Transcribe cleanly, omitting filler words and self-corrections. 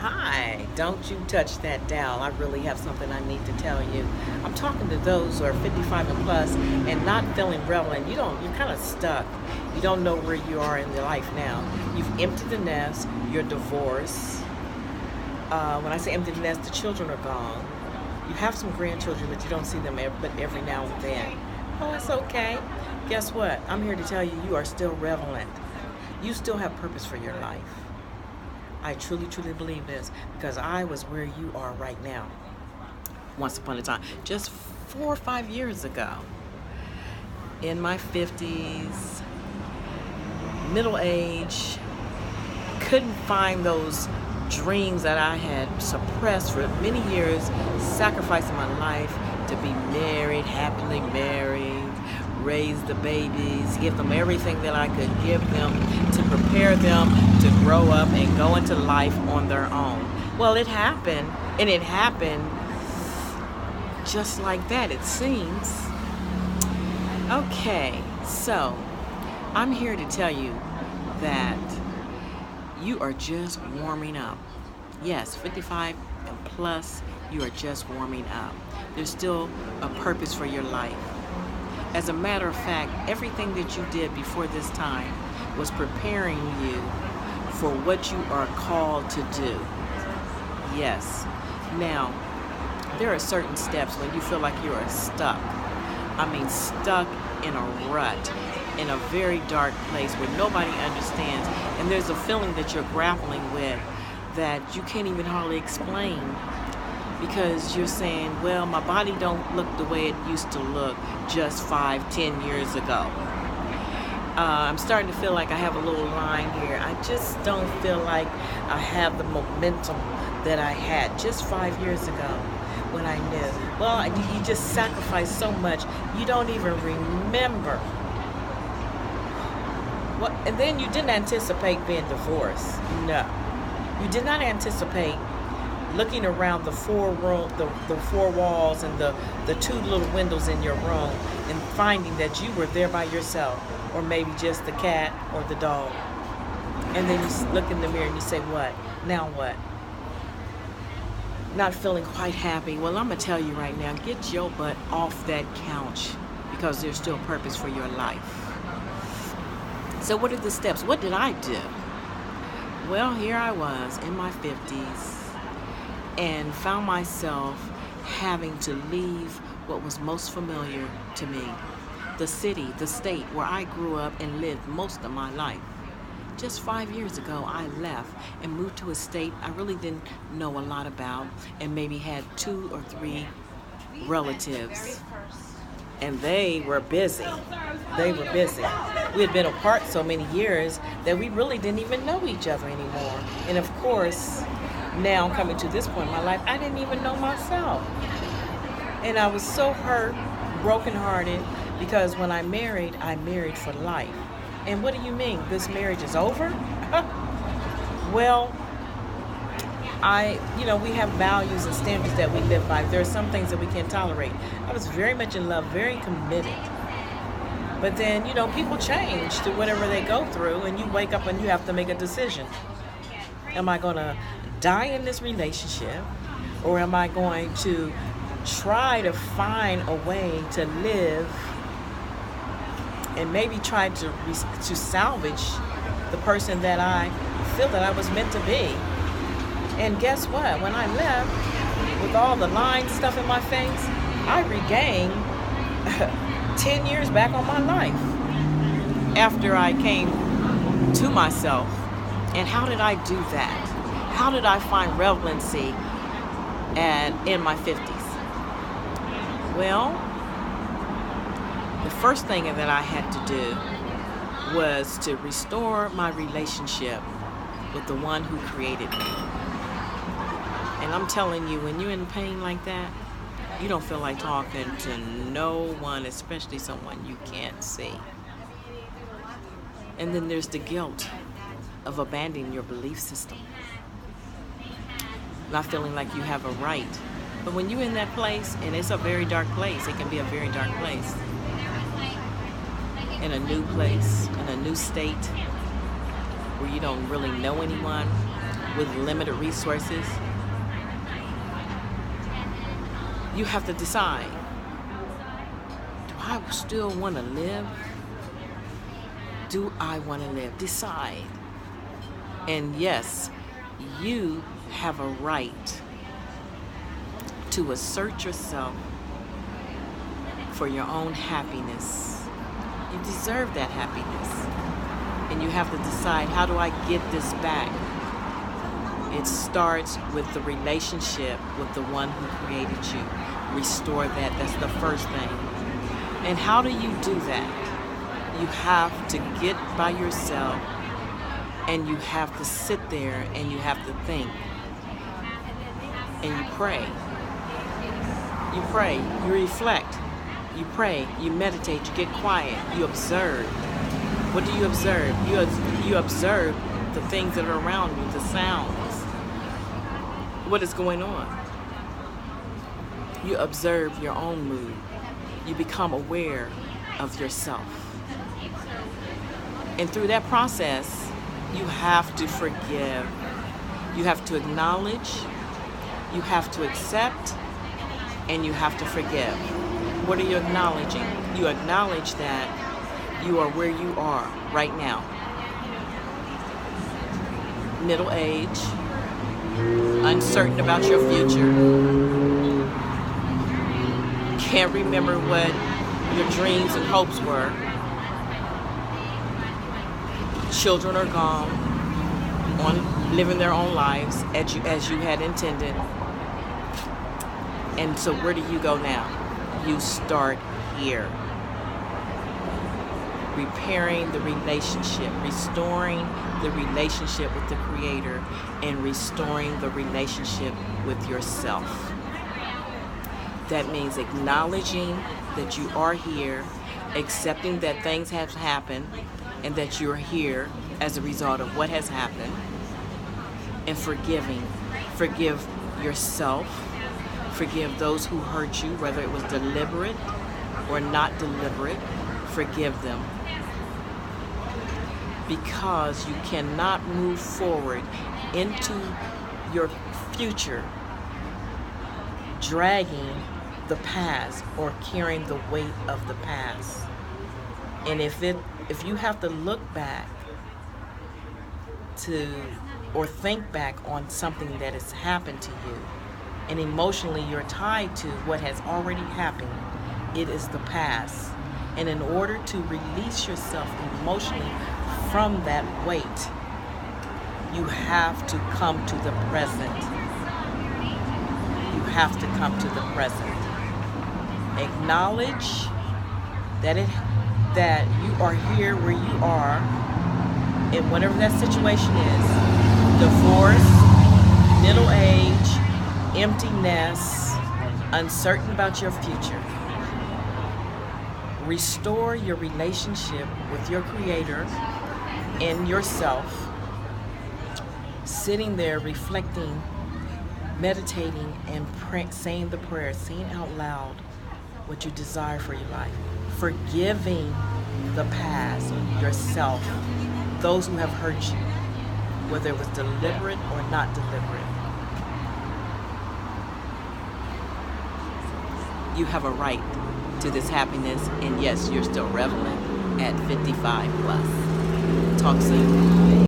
Hi, don't you touch that dial. I really have something I need to tell you. I'm talking to those who are 55 and plus and not feeling relevant. You're kind of stuck. You don't know where you are in your life now. You've emptied the nest, you're divorced. When I say empty the nest, the children are gone. You have some grandchildren, but you don't see them but every now and then. Oh, it's okay. Guess what? I'm here to tell you, you are still relevant. You still have purpose for your life. I truly, truly believe this because I was where you are right now. Once upon a time, just 4 or 5 years ago, in my 50s, middle age, couldn't find those dreams that I had suppressed for many years, sacrificing my life to be married, happily married, raise the babies, give them everything that I could give them to prepare them to grow up and go into life on their own. Well, it happened, and it happened just like that, it seems. Okay, so I'm here to tell you that you are just warming up. Yes, 55 and plus, you are just warming up. There's still a purpose for your life. As a matter of fact, everything that you did before this time was preparing you for what you are called to do. Yes. Now, there are certain steps when you feel like you are stuck. I mean, stuck in a rut, in a very dark place where nobody understands. And there's a feeling that you're grappling with that you can't even hardly explain. Because you're saying, well, my body don't look the way it used to look just 5-10 years ago. I'm starting to feel like I have a little line here. I just don't feel like I have the momentum that I had just 5 years ago when I knew. Well, you just sacrificed so much, you don't even remember. What? And then you didn't anticipate being divorced. No. You did not anticipate looking around the four walls and the two little windows in your room and finding that you were there by yourself, or maybe just the cat or the dog. And then you look in the mirror and you say, what? Now what? Not feeling quite happy. Well, I'm going to tell you right now, get your butt off that couch because there's still purpose for your life. So what are the steps? What did I do? Well, here I was in my 50s. And found myself having to leave what was most familiar to me. The city, the state where I grew up and lived most of my life. Just 5 years ago, I left and moved to a state I really didn't know a lot about and maybe had 2 or 3 relatives. And they were busy. They were busy. We had been apart so many years that we really didn't even know each other anymore. And of course, now coming to this point in my life, I didn't even know myself. And I was so hurt, brokenhearted, because when I married for life. And what do you mean? This marriage is over? Well, we have values and standards that we live by. There are some things that we can't tolerate. I was very much in love, very committed. But then, people change to whatever they go through, and you wake up and you have to make a decision. Am I going to die in this relationship, or am I going to try to find a way to live and maybe try to salvage the person that I feel that I was meant to be? And guess what? When I left with all the lying stuff in my face, I regained 10 years back on my life after I came to myself. And how did I do that? How did I find relevancy in my 50s? Well, the first thing that I had to do was to restore my relationship with the one who created me. And I'm telling you, when you're in pain like that, you don't feel like talking to no one, especially someone you can't see. And then there's the guilt of abandoning your belief system. Not feeling like you have a right. But when you're in that place, and it's a very dark place, it can be a very dark place. In a new place, in a new state, where you don't really know anyone, with limited resources, you have to decide, do I still want to live? Do I want to live? Decide. And yes, you have a right to assert yourself for your own happiness. You deserve that happiness. And you have to decide, how do I get this back? It starts with the relationship with the one who created you. Restore that. That's the first thing. And how do you do that? You have to get by yourself, and you have to sit there, and you have to think, and you pray. You pray, you reflect, you pray, you meditate, you get quiet, you observe. What do you observe? You observe the things that are around you, the sounds. What is going on? You observe your own mood. You become aware of yourself. And through that process, you have to forgive. You have to acknowledge. You have to accept. And you have to forgive. What are you acknowledging? You acknowledge that you are where you are right now. Middle age, uncertain about your future, can't remember what your dreams and hopes were. Children are gone, on living their own lives as you had intended. And so where do you go now? You start here. Repairing the relationship, restoring the relationship with the Creator, and restoring the relationship with yourself. That means acknowledging that you are here, accepting that things have happened, and that you're here as a result of what has happened, and forgiving. Forgive yourself. Forgive those who hurt you, whether it was deliberate or not deliberate. Forgive them. Because you cannot move forward into your future dragging the past or carrying the weight of the past. And if you have to look back to or think back on something that has happened to you, and emotionally you're tied to what has already happened, it is the past. And in order to release yourself emotionally from that weight, you have to come to the present. You have to come to the present. Acknowledge that you are here where you are, in whatever that situation is. Divorce, middle age, empty nest, uncertain about your future. Restore your relationship with your Creator and yourself. Sitting there reflecting, meditating, and saying the prayer, saying out loud what you desire for your life. Forgiving the past, yourself, those who have hurt you, whether it was deliberate or not deliberate. You have a right to this happiness, and yes, you're still reveling at 55 plus. Talk soon.